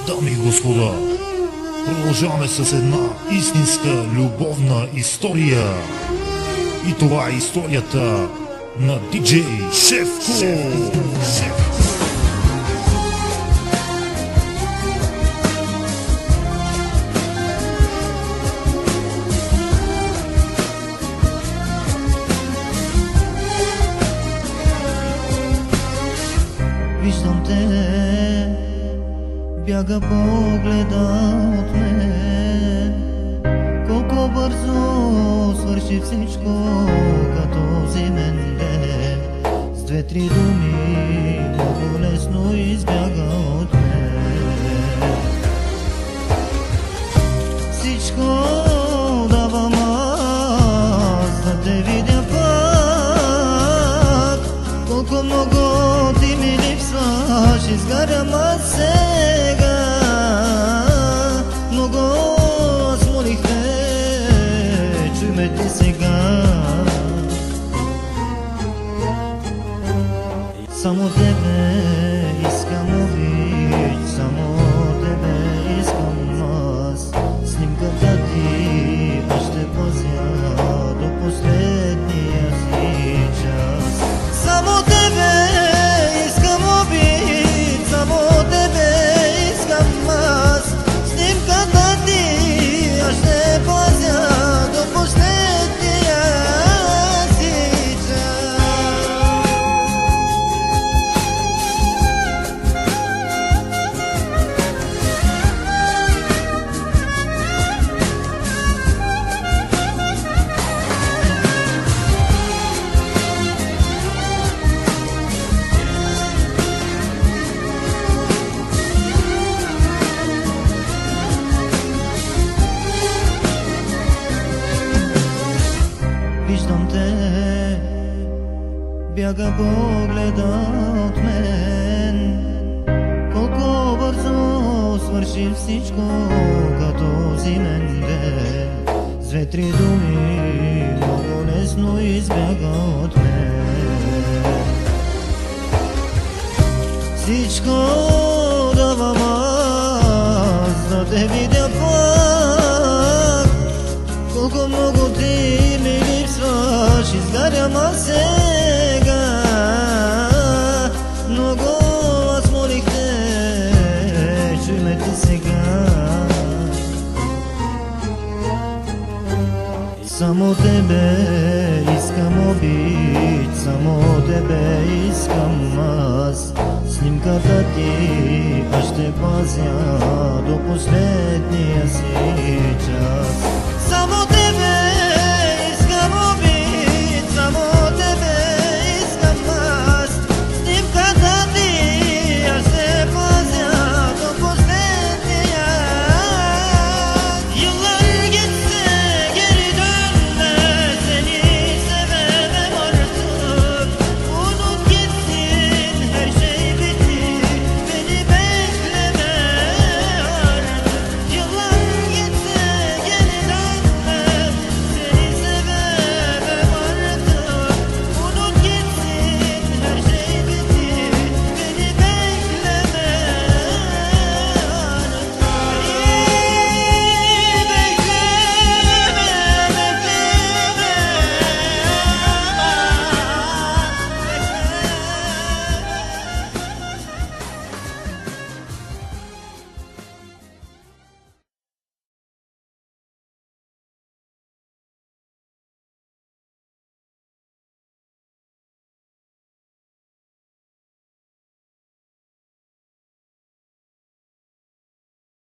Дами и господа, продължаваме с една истинска любовна история. И това е историята на диджей Шефко. Виждам те, бяга погледа от мен. Колко бързо свърши всичко, като зимен ден. С две-три думи много лесно избяга от мен. Всичко давам аз да те видя пак. Колко много ти ми липсваш, изгарям аз сега. Много аз молих те, чуй ме ти сега. Само тебе искам обич, само тебе искам аз. Снимката ти аз ще пазя до последния си час. Само тебе искам обич, само тебе искам аз. Снимката ти аз ще пазя до последния си час. Виждам те, бяга погледа от мен. Колко бързо свърши всичко, като зимен ден. С две-три думи много лесно избяга от мен. Всичко давам аз да те видя пак. Колко много ти ми липсваш, изгарям аз сега. Много аз молих те, чуй ме ти сега. Само тебе искам обич, само тебе искам аз. Снимката ти аз ще пазя до последния си час.